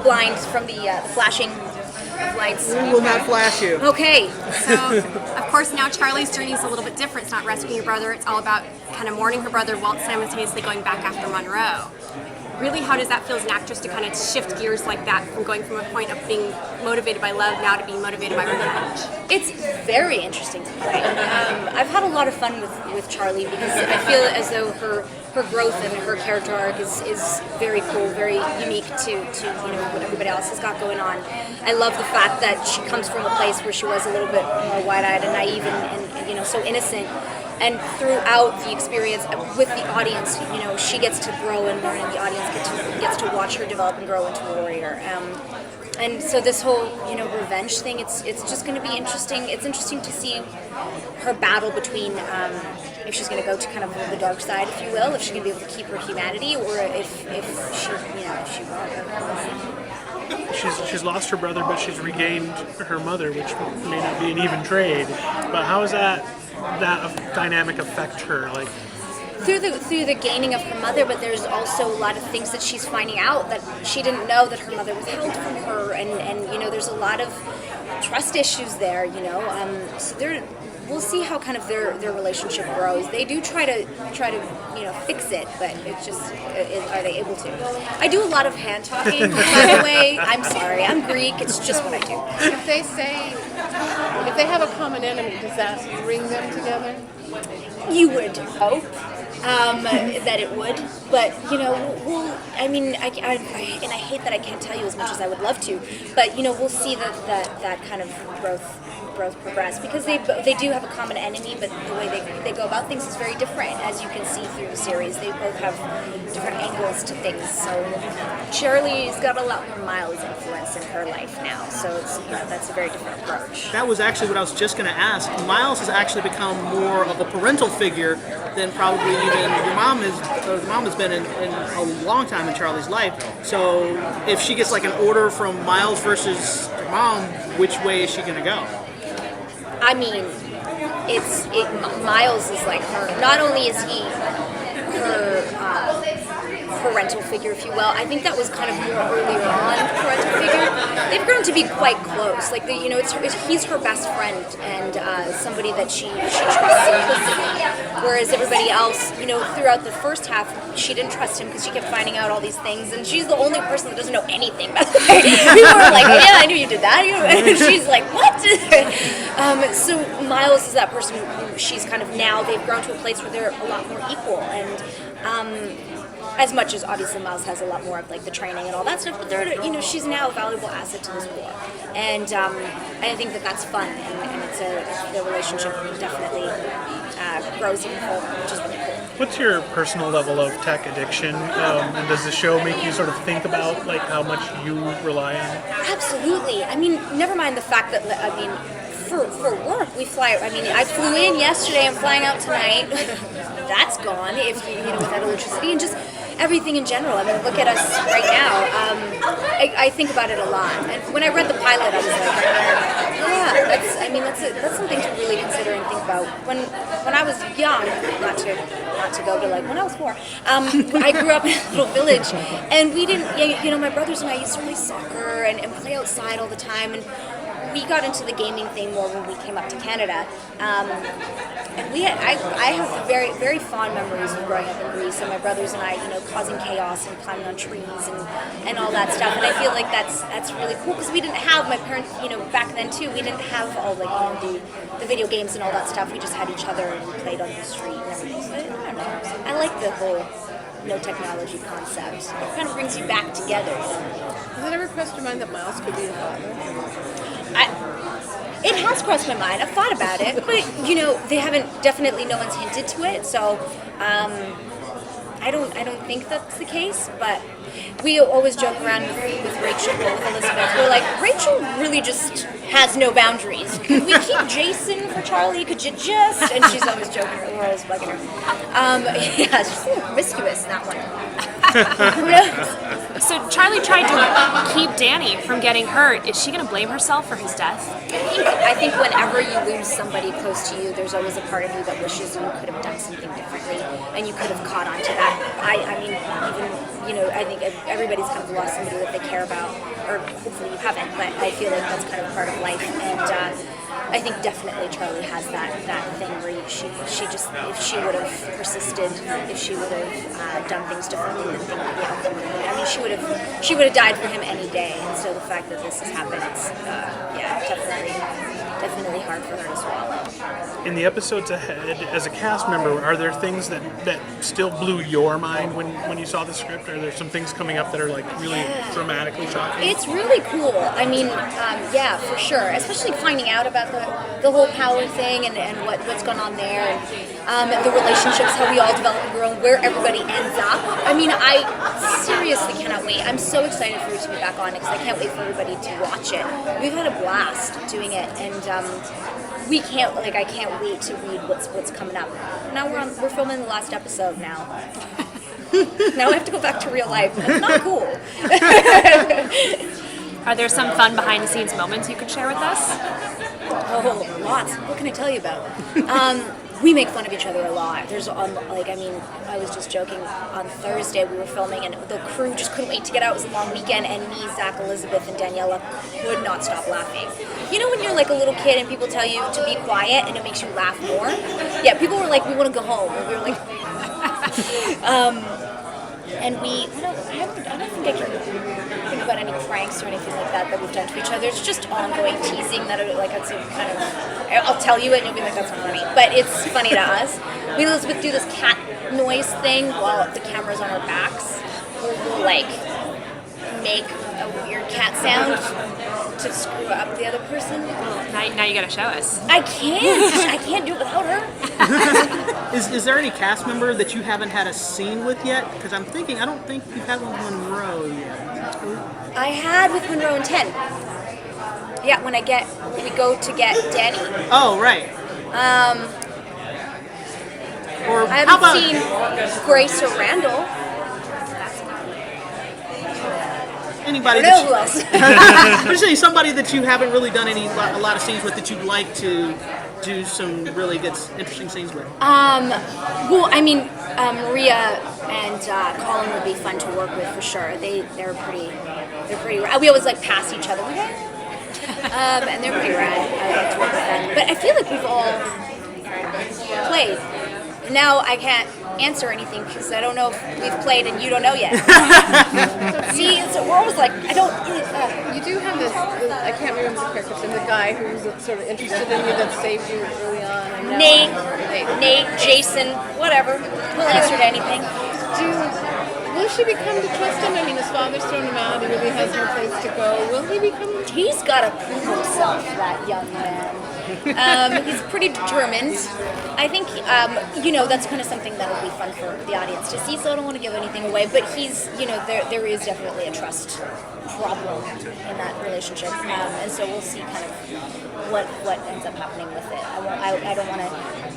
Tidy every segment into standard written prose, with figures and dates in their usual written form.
blind from the flashing lights. We will not flash you. Okay. So, of course, now Charlie's journey is a little bit different. It's not rescuing your brother. It's all about kind of mourning her brother while simultaneously going back after Monroe. Really, how does that feel as an actress to kind of shift gears like that from going from a point of being motivated by love now to being motivated by revenge? It's very interesting to play. I've had a lot of fun with Charlie because I feel as though her growth and her character arc is very cool, very unique to what everybody else has got going on. I love the fact that she comes from a place where she was a little bit more wide-eyed and naive and so innocent. And throughout the experience with the audience, she gets to grow and learn, and the audience gets to watch her develop and grow into a warrior. And so this whole, revenge thing, it's just going to be interesting. It's interesting to see her battle between if she's going to go to kind of the dark side, if you will, if she's going to be able to keep her humanity, or if she won't. She's lost her brother, but she's regained her mother, which may not be an even trade. But how does that dynamic affect her? Like through the gaining of her mother, but there's also a lot of things that she's finding out that she didn't know that her mother withheld from her, and there's a lot of trust issues there. So we'll see how kind of their relationship grows. They do try to fix it, but it's just are they able to? I do a lot of hand talking, by the way. I'm sorry, I'm Greek. It's just what I do. If they have a common enemy, does that bring them together? You would hope that it would, but I hate that I can't tell you as much as I would love to, but we'll see that kind of growth progress, because they do have a common enemy, but the way they go about things is very different, as you can see through the series. They both have different angles to things. So Charlie's got a lot more Miles' influence in her life now, so it's that's a very different approach. That was actually what I was just going to ask. Miles has actually become more of a parental figure than probably even your mom is. The mom has been in a long time in Charlie's life. So if she gets like an order from Miles versus your mom, which way is she going to go? I mean, Miles is like her. Not only is he her parental figure, if you will. I think that was kind of more earlier on parental figure. They've grown to be quite close. Like he's her best friend and somebody that she trusts implicitly. Whereas everybody else, throughout the first half, she didn't trust him because she kept finding out all these things, and she's the only person that doesn't know anything. By the way, people were like, "Yeah, I knew you did that," and she's like, "What?" So Miles is that person who she's kind of now. They've grown to a place where they're a lot more equal, and as much as obviously Miles has a lot more of like the training and all that stuff, but they're she's now a valuable asset to this war, and I think that's fun, and their relationship definitely grows even further, which is really cool. What's your personal level of tech addiction, and does the show make you sort of think about like how much you rely on it? Absolutely. I mean, never mind the fact that for work we fly. I mean, I flew in yesterday. I'm flying out tonight. That's gone. If without electricity and just everything in general. I mean, look at us right now. I think about it a lot. And when I read the pilot, I was like, yeah, that's something to really consider and think about. When I was young, not to go, but like when I was 4, I grew up in a little village, and we didn't. My brothers and I used to play soccer and play outside all the time, and we got into the gaming thing more when we came up to Canada. And I have very, very fond memories of growing up in Greece, and my brothers and I, causing chaos and climbing on trees and all that stuff. And I feel like that's really cool because we didn't have, my parents, back then too, we didn't have all the video games and all that stuff. We just had each other and we played on the street and everything. So I don't know. I like the whole no technology concept. It kind of brings you back together. Has it ever crossed your mind that Miles could be your father? It has crossed my mind. I've thought about it, but they haven't. Definitely, no one's hinted to it. So, I don't think that's the case. But we always joke around with Rachel, with Elizabeth. We're like, Rachel really just has no boundaries. Could we keep Jason for Charlie? Could you just? And she's always joking. We're always bugging her. Yeah, she's a little promiscuous, that one. So Charlie tried to keep Danny from getting hurt. Is she going to blame herself for his death? I think whenever you lose somebody close to you, there's always a part of you that wishes you could have done something differently, and you could have caught on to that I mean, even, I think everybody's kind of lost somebody that they care about, or hopefully you haven't, but I feel like that's kind of part of life, and I think definitely Charlie has that thing where she just, if she would have persisted, if she would have done things differently, then things would be outcome. I mean, she would have died for him any day, and so the fact that this has happened, it's definitely hard for her to swallow. In the episodes ahead, as a cast member, are there things that still blew your mind when you saw the script? Are there some things coming up that are like really dramatically shocking? It's really cool. I mean, yeah, for sure. Especially finding out about the whole power thing and what's going on there, and the relationships, how we all develop and grow, and where everybody ends up. I mean, I seriously cannot wait. I'm so excited for it to be back on because I can't wait for everybody to watch it. We've had a blast doing it, and I can't wait to read what's coming up. Now we're filming the last episode now. Now I have to go back to real life. That's not cool. Are there some fun behind-the-scenes moments you could share with us? Oh, lots. What can I tell you about? We make fun of each other a lot. There's I was just joking. On Thursday we were filming, and the crew just couldn't wait to get out. It was a long weekend, and me, Zach, Elizabeth, and Daniela could not stop laughing. You know when you're like a little kid and people tell you to be quiet and it makes you laugh more? Yeah, people were like, we want to go home. And we were like, and I don't think I can think about any pranks or anything like that we've done to each other. It's just ongoing teasing that it's a kind of, I'll tell you it and you'll be like, that's not funny. But it's funny to us. We Elizabeth do this cat noise thing while the camera's on our backs. We'll like make a weird cat sound to screw up the other person. Now you gotta show us. I can't do it without her. Is there any cast member that you haven't had a scene with yet? Because I don't think you've had one with Monroe yet. I had with Monroe and 10. Yeah, when we go to get Danny. Oh, right. Or I how about haven't seen Grace or Randall. anybody? I don't know who else. I'm just saying somebody that you haven't really done a lot of scenes with that you'd like to do some really good, interesting scenes with. Well, I mean, Maria and Colin would be fun to work with for sure. They're pretty. We always like pass each other. And they're pretty rad. I like to work with them. But I feel like we've all played. Now I can't answer anything because I don't know if we've played and you don't know yet. See, so we're always like, I don't. You do have this, I can't remember the character's name, the guy who's sort of interested in you that saved you early on. I know. Nate, Jason, whatever. We'll answer to anything. Will she become to trust him? I mean, his father's thrown him out. He really has no place to go. Will he become? He's got to prove himself, that young man. He's pretty determined. I think, that's kind of something that will be fun for the audience to see, so I don't want to give anything away, but he's, there is definitely a trust problem in that relationship, and so we'll see kind of what ends up happening with it. I don't want to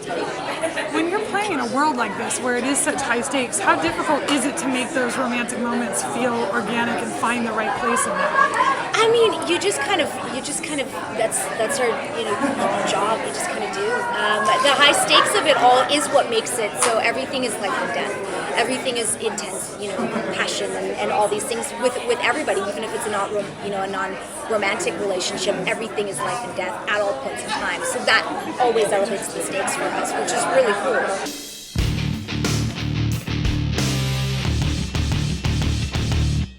tell you. When you're playing in a world like this, where it is such high stakes, how difficult is it to make those romantic moments feel organic and find the right place in that? I mean, you just kind of that's our job. You just kind of do. The high stakes of it all is what makes it so. Everything is life and death. Everything is intense, passion and all these things with everybody, even if it's a non-romantic relationship. Everything is life and death at all points in time. So that always elevates the stakes for us, which is really cool.